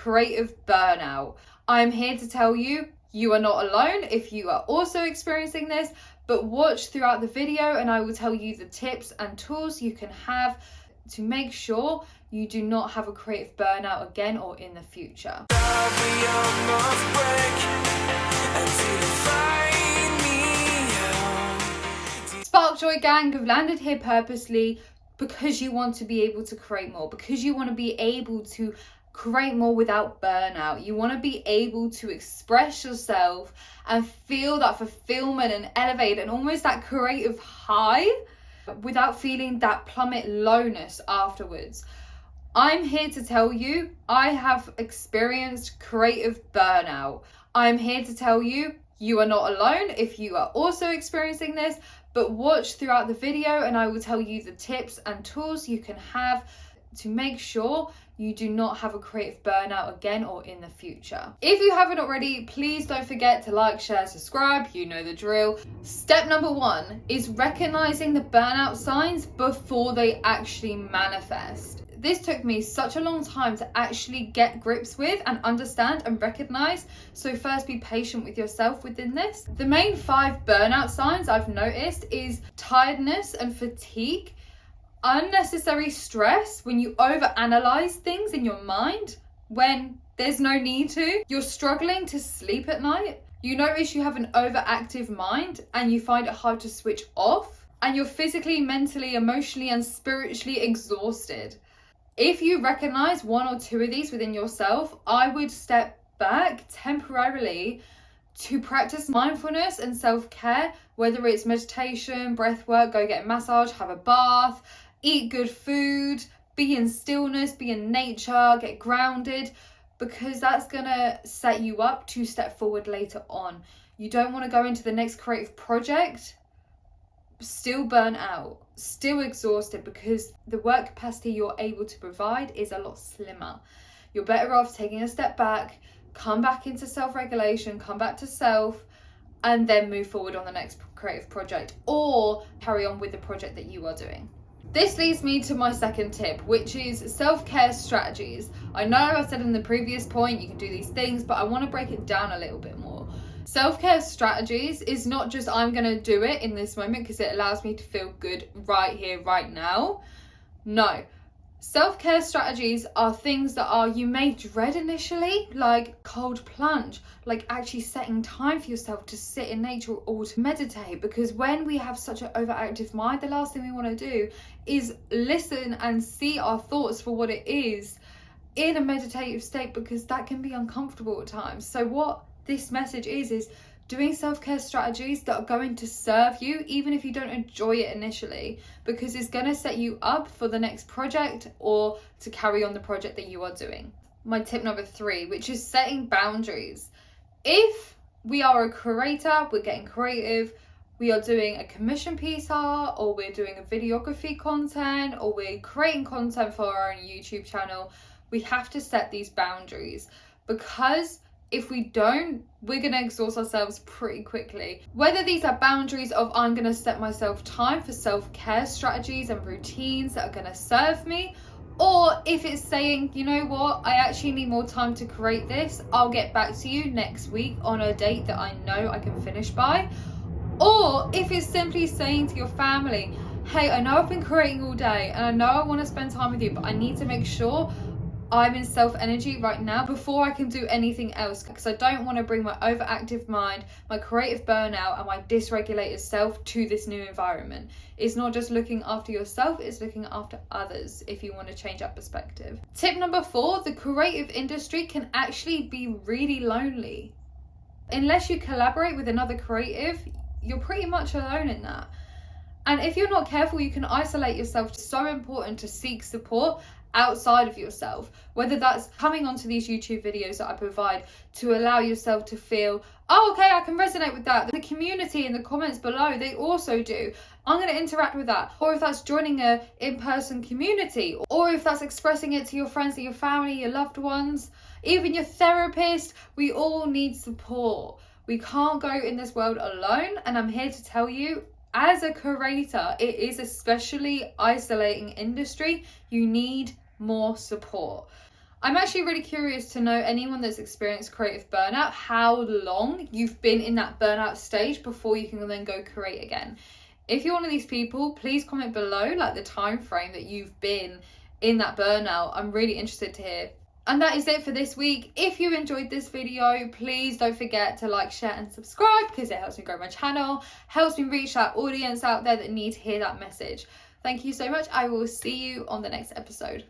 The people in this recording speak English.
creative burnout. I'm here to tell you, you are not alone if you are also experiencing this, but watch throughout the video and I will tell you the tips and tools you can have to make sure you do not have a creative burnout again or in the future. SparkJoy Gang have landed here purposely because you want to be able to create more, because you want to be able to create more without burnout. You want to be able to express yourself and feel that fulfillment and elevate and almost that creative high without feeling that plummet lowness afterwards. I'm here to tell you, I have experienced creative burnout. I'm here to tell you, you are not alone if you are also experiencing this, but watch throughout the video and I will tell you the tips and tools you can have to make sure you do not have a creative burnout again or in the future. If you haven't already, please don't forget to like, share, subscribe, you know the drill. Step number 1 is recognizing the burnout signs before they actually manifest. This took me such a long time to actually get grips with and understand and recognize. So first, be patient with yourself within this. The main 5 burnout signs I've noticed is tiredness and fatigue, unnecessary stress when you overanalyze things in your mind when there's no need to. You're struggling to sleep at night. You notice you have an overactive mind and you find it hard to switch off. And you're physically, mentally, emotionally, and spiritually exhausted. If you recognize 1 or 2 of these within yourself, I would step back temporarily to practice mindfulness and self-care, whether it's meditation, breath work, go get a massage, have a bath, eat good food, be in stillness, be in nature, get grounded, because that's gonna set you up to step forward later on. You don't want to go into the next creative project still burnt out, still exhausted, because the work capacity you're able to provide is a lot slimmer. You're better off taking a step back, come back into self-regulation, come back to self, and then move forward on the next creative project or carry on with the project that you are doing. This leads me to my second tip, which is self-care strategies. I know I said in the previous point you can do these things, but I want to break it down a little bit more. Self-care strategies is not just I'm going to do it in this moment because it allows me to feel good right here, right now. No. Self-care strategies are things that you may dread initially, like cold plunge, like actually setting time for yourself to sit in nature or to meditate, because when we have such an overactive mind, the last thing we want to do is listen and see our thoughts for what it is in a meditative state, because that can be uncomfortable at times. So what this message is doing self-care strategies that are going to serve you even if you don't enjoy it initially, because it's going to set you up for the next project or to carry on the project that you are doing. My tip number 3, which is setting boundaries. If we are a creator, we're getting creative, we are doing a commission piece art, or we're doing a videography content, or we're creating content for our own YouTube channel, we have to set these boundaries, because if we don't, we're going to exhaust ourselves pretty quickly. Whether these are boundaries of I'm going to set myself time for self-care strategies and routines that are going to serve me, or if it's saying, you know what, I actually need more time to create this, I'll get back to you next week on a date that I know I can finish by. Or if it's simply saying to your family, hey, I know I've been creating all day and I know I want to spend time with you, but I need to make sure I'm in self energy right now before I can do anything else, because I don't want to bring my overactive mind, my creative burnout and my dysregulated self to this new environment. It's not just looking after yourself, it's looking after others if you want to change that perspective. Tip number 4, the creative industry can actually be really lonely. Unless you collaborate with another creative, you're pretty much alone in that. And if you're not careful, you can isolate yourself. It's so important to seek support outside of yourself, whether that's coming onto these YouTube videos that I provide to allow yourself to feel, oh, okay, I can resonate with that. The community in the comments below, they also do. I'm going to interact with that. Or if that's joining a in-person community, or if that's expressing it to your friends and your family, your loved ones, even your therapist, we all need support. We can't go in this world alone. And I'm here to tell you, as a creator, it is especially isolating industry. You need more support. I'm actually really curious to know anyone that's experienced creative burnout, how long you've been in that burnout stage before you can then go create again. If you're one of these people, please comment below like the time frame that you've been in that burnout. I'm really interested to hear. And that is it for this week. If you enjoyed this video, please don't forget to like, share and subscribe, because it helps me grow my channel, helps me reach that audience out there that need to hear that message. Thank you so much. I will see you on the next episode.